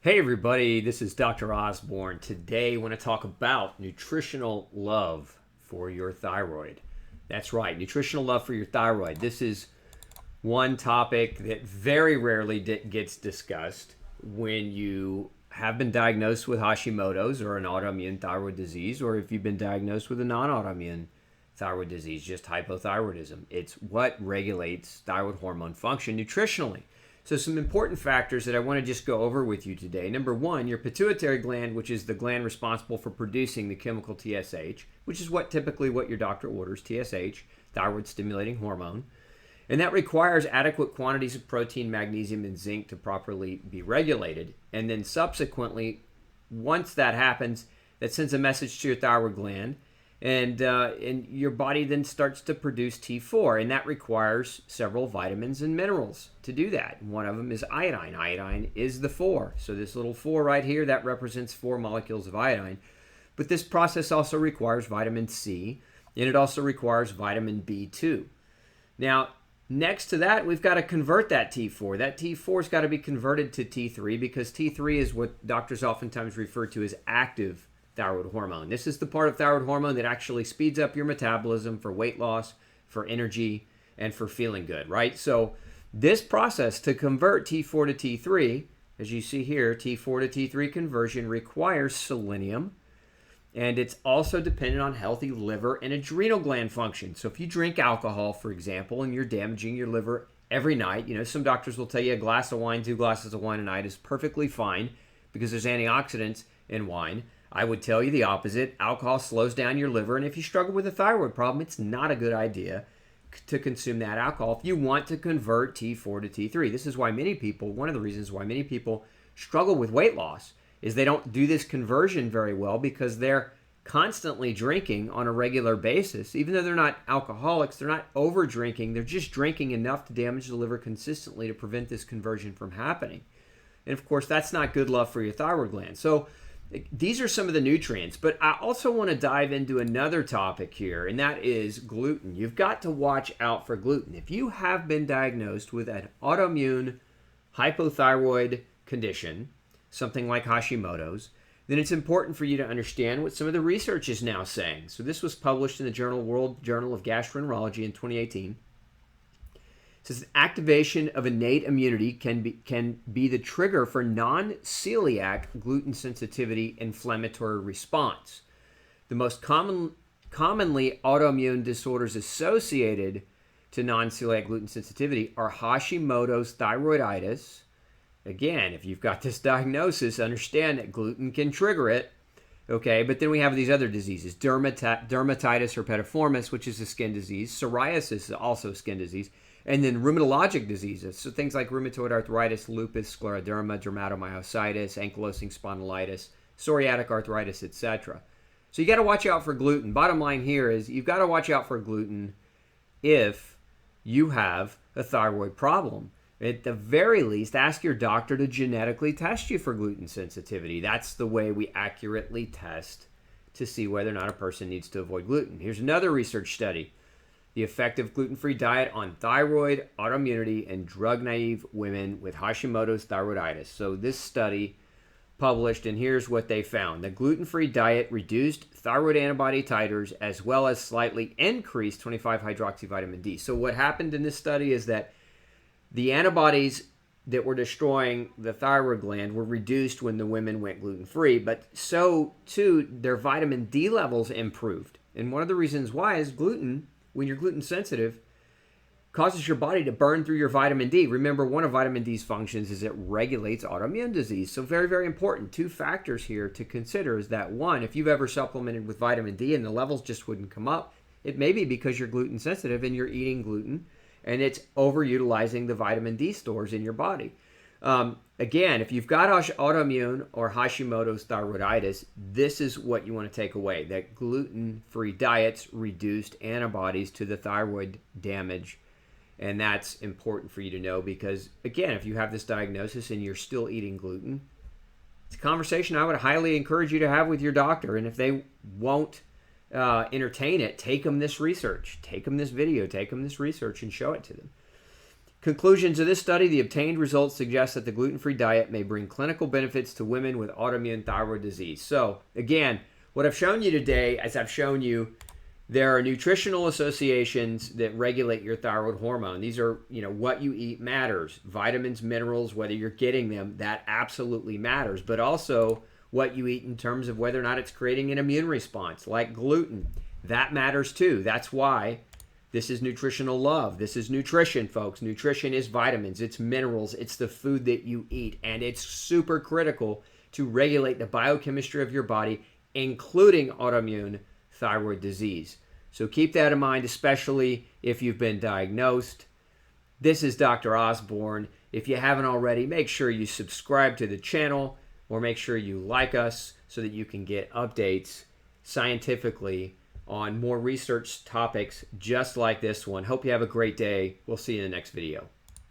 Hey everybody, this is Dr. Osborne. Today I want to talk about nutritional love for your thyroid. That's right, nutritional love for your thyroid. This is one topic that very rarely gets discussed when you have been diagnosed with Hashimoto's or an autoimmune thyroid disease, or if you've been diagnosed with a non-autoimmune thyroid disease, just hypothyroidism. It's what regulates thyroid hormone function nutritionally. So some important factors that I want to just go over with you today. Number one, your pituitary gland, which is the gland responsible for producing the chemical TSH, which is typically what your doctor orders, TSH, thyroid stimulating hormone. And that requires adequate quantities of protein, magnesium, and zinc to properly be regulated. And then subsequently, once that happens, that sends a message to your thyroid gland, and your body then starts to produce T4, and that requires several vitamins and minerals to do that. One of them is iodine. Iodine is the 4. So this little 4 right here, that represents 4 molecules of iodine. But this process also requires vitamin C, and it also requires vitamin B2. Now, next to that, we've got to convert that T4. That T4 has got to be converted to T3 because T3 is what doctors oftentimes refer to as active thyroid hormone. This is the part of thyroid hormone that actually speeds up your metabolism for weight loss, for energy, and for feeling good, right? So this process to convert T4 to T3, as you see here, T4 to T3 conversion requires selenium, and it's also dependent on healthy liver and adrenal gland function. So if you drink alcohol, for example, and you're damaging your liver every night, some doctors will tell you a glass of wine, 2 glasses of wine a night is perfectly fine because there's antioxidants in wine. I would tell you the opposite. Alcohol slows down your liver, and if you struggle with a thyroid problem, it's not a good idea to consume that alcohol if you want to convert T4 to T3. This is why one of the reasons why many people struggle with weight loss is they don't do this conversion very well because they're constantly drinking on a regular basis. Even though they're not alcoholics, they're not over drinking, they're just drinking enough to damage the liver consistently to prevent this conversion from happening. And of course, that's not good love for your thyroid gland. So these are some of the nutrients, but I also want to dive into another topic here, and that is gluten. You've got to watch out for gluten. If you have been diagnosed with an autoimmune hypothyroid condition, something like Hashimoto's, then it's important for you to understand what some of the research is now saying. So this was published in the World Journal of Gastroenterology in 2018. It says activation of innate immunity can be the trigger for non-celiac gluten sensitivity inflammatory response. The most commonly autoimmune disorders associated to non-celiac gluten sensitivity are Hashimoto's thyroiditis. Again, if you've got this diagnosis, understand that gluten can trigger it. Okay, but then we have these other diseases, dermatitis herpetiformis, which is a skin disease. Psoriasis is also a skin disease. And then rheumatologic diseases, so things like rheumatoid arthritis, lupus, scleroderma, dermatomyositis, ankylosing spondylitis, psoriatic arthritis, etc. So you got to watch out for gluten. Bottom line here is you've got to watch out for gluten if you have a thyroid problem. At the very least, ask your doctor to genetically test you for gluten sensitivity. That's the way we accurately test to see whether or not a person needs to avoid gluten. Here's another research study. The effect of gluten-free diet on thyroid, autoimmunity, and drug-naive women with Hashimoto's thyroiditis. So this study published, and here's what they found. The gluten-free diet reduced thyroid antibody titers as well as slightly increased 25-hydroxyvitamin D. So what happened in this study is that the antibodies that were destroying the thyroid gland were reduced when the women went gluten-free, but so too their vitamin D levels improved. And one of the reasons why is gluten, when you're gluten sensitive, causes your body to burn through your vitamin D. Remember, one of vitamin D's functions is it regulates autoimmune disease. So very, very important. 2 factors here to consider is that, one, if you've ever supplemented with vitamin D and the levels just wouldn't come up, it may be because you're gluten sensitive and you're eating gluten and it's overutilizing the vitamin D stores in your body. Again, if you've got autoimmune or Hashimoto's thyroiditis, this is what you want to take away, that gluten-free diets reduced antibodies to the thyroid damage. And that's important for you to know because, again, if you have this diagnosis and you're still eating gluten, it's a conversation I would highly encourage you to have with your doctor. And if they won't entertain it, take them this research. Take them this video. Take them this research and show it to them. Conclusions of this study: the obtained results suggest that the gluten-free diet may bring clinical benefits to women with autoimmune thyroid disease. So again, what I've shown you today, as I've shown you, there are nutritional associations that regulate your thyroid hormone. These are, what you eat matters. Vitamins, minerals, whether you're getting them, that absolutely matters. But also what you eat in terms of whether or not it's creating an immune response, like gluten. That matters too. That's why this is nutritional love. This is nutrition, folks. Nutrition is vitamins, it's minerals, it's the food that you eat. And it's super critical to regulate the biochemistry of your body, including autoimmune thyroid disease. So keep that in mind, especially if you've been diagnosed. This is Dr. Osborne. If you haven't already, make sure you subscribe to the channel or make sure you like us so that you can get updates scientifically on more research topics just like this one. Hope you have a great day. We'll see you in the next video.